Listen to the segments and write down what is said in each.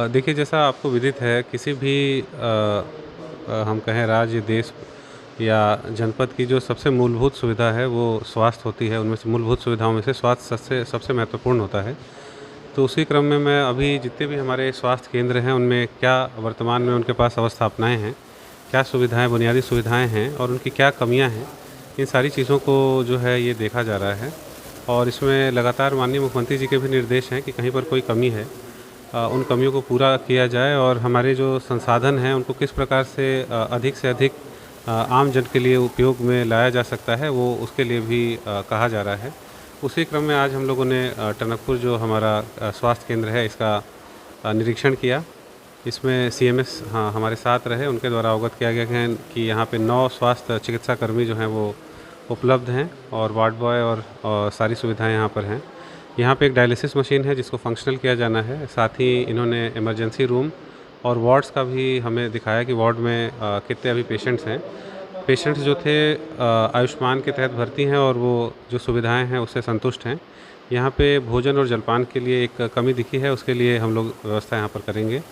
देखिए जैसा आपको विदित है किसी भी हम कहें राज्य, देश या जनपद की जो सबसे मूलभूत सुविधा है वो स्वास्थ्य होती है। उनमें से मूलभूत सबसे में से स्वास्थ्य सबसे सबसे महत्वपूर्ण होता है। तो उसी क्रम में मैं अभी जितने भी हमारे स्वास्थ्य केंद्र हैं उनमें क्या वर्तमान में उनके पास अवस्थापनाएँ हैं, क्या सुविधाएँ बुनियादी सुविधाएँ हैं और उनकी क्या कमियाँ हैं, इन सारी चीज़ों को जो है ये देखा जा रहा है। और इसमें लगातार माननीय मुख्यमंत्री जी के भी निर्देश हैं कि कहीं पर कोई कमी है उन कमियों को पूरा किया जाए और हमारे जो संसाधन हैं उनको किस प्रकार से अधिक आम जन के लिए उपयोग में लाया जा सकता है वो उसके लिए भी कहा जा रहा है। उसी क्रम में आज हम लोगों ने टनकपुर जो हमारा स्वास्थ्य केंद्र है इसका निरीक्षण किया। इसमें सीएमएस हाँ हमारे साथ रहे, उनके द्वारा अवगत किया गया कि यहाँ पे 9 स्वास्थ्य चिकित्सा कर्मी जो हैं वो उपलब्ध हैं और वार्ड बॉय और सारी सुविधाएं यहाँ पर हैं। यहाँ पे एक डायलिसिस मशीन है जिसको फंक्शनल किया जाना है। साथ ही इन्होंने इमरजेंसी रूम और वार्ड्स का भी हमें दिखाया कि वार्ड में कितने अभी पेशेंट्स हैं। पेशेंट्स जो थे आयुष्मान के तहत भर्ती हैं और वो जो सुविधाएं हैं उससे संतुष्ट हैं। यहाँ पे भोजन और जलपान के लिए एक कमी दिखी है, उसके लिए हम लोग व्यवस्था यहाँ पर करेंगे।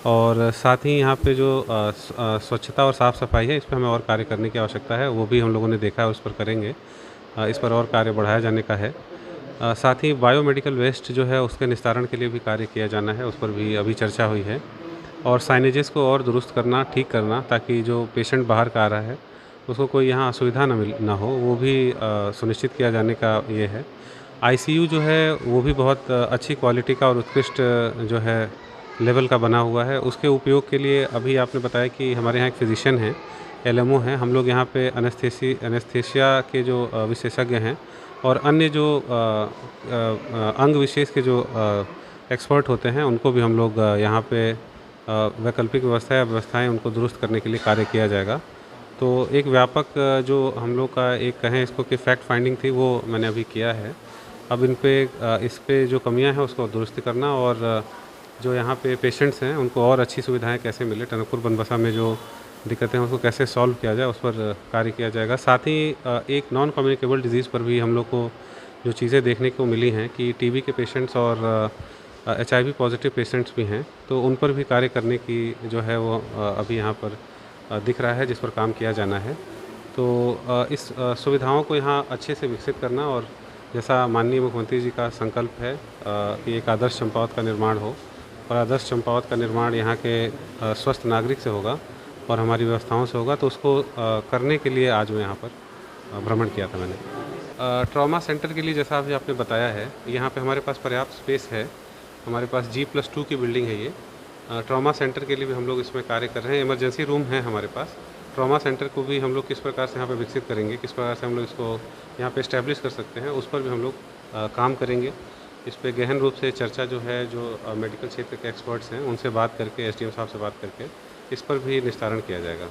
और साथ ही यहाँ पे जो स्वच्छता और साफ़ सफाई है इस पे हमें और कार्य करने की आवश्यकता है, वो भी हम लोगों ने देखा है, उस पर करेंगे। इस पर और कार्य बढ़ाया जाने का है। साथ ही बायोमेडिकल वेस्ट जो है उसके निस्तारण के लिए भी कार्य किया जाना है, उस पर भी अभी चर्चा हुई है। और साइनेजेस को और दुरुस्त करना, ठीक करना ताकि जो पेशेंट बाहर का आ रहा है उसको कोई यहाँ असुविधा ना हो, वो भी सुनिश्चित किया जाने का ये है। आईसीयू जो है वो भी बहुत अच्छी क्वालिटी का और उत्कृष्ट जो है लेवल का बना हुआ है। उसके उपयोग के लिए अभी आपने बताया कि हमारे यहाँ एक फ़िज़िशियन हैं, एलएमओ हैं। हम लोग यहाँ पे एनेस्थीसिया के जो विशेषज्ञ हैं और अन्य जो अंग विशेष के जो एक्सपर्ट होते हैं उनको भी हम लोग यहाँ पे वैकल्पिक व्यवस्थाएँ उनको दुरुस्त करने के लिए कार्य किया जाएगा। तो एक व्यापक जो हम लोग का एक कहें इसको कि फैक्ट फाइंडिंग थी वो मैंने अभी किया है। अब इस पे जो कमियां हैं उसको दुरुस्त करना और जो यहाँ पे पेशेंट्स हैं उनको और अच्छी सुविधाएं कैसे मिले, टनकपुर बनबसा में जो दिक्कतें हैं उसको कैसे सॉल्व किया जाए उस पर कार्य किया जाएगा। साथ ही एक नॉन कम्युनिकेबल डिजीज़ पर भी हम लोग को जो चीज़ें देखने को मिली हैं कि टीबी के पेशेंट्स और एचआईवी पॉजिटिव पेशेंट्स भी हैं, तो उन पर भी कार्य करने की जो है वो अभी यहाँ पर दिख रहा है, जिस पर काम किया जाना है। तो इस सुविधाओं को यहाँ अच्छे से विकसित करना और जैसा माननीय मुख्यमंत्री जी का संकल्प है कि एक आदर्श चंपावत का निर्माण हो और आदर्श चंपावत का निर्माण यहाँ के स्वस्थ नागरिक से होगा और हमारी व्यवस्थाओं से होगा, तो उसको करने के लिए आज मैं यहाँ पर भ्रमण किया था मैंने। ट्रॉमा सेंटर के लिए जैसा अभी आपने बताया है, यहाँ पे हमारे पास पर्याप्त स्पेस है। हमारे पास G+2 की बिल्डिंग है ये। ट्रॉमा सेंटर के लिए भी हम लोग इसमें कार्य कर रहे हैं। इमरजेंसी रूम है हमारे पास। ट्रॉमा सेंटर को भी हम लोग किस प्रकार से यहाँ पे विकसित करेंगे, किस प्रकार से हम लोग इसको यहाँ पे इस्टेब्लिश कर सकते हैं, उस पर भी हम लोग काम करेंगे। इस पे गहन रूप से चर्चा जो है, जो मेडिकल क्षेत्र के एक्सपर्ट्स हैं उनसे बात करके, एसडीएम साहब से बात करके इस पर भी निस्तारण किया जाएगा।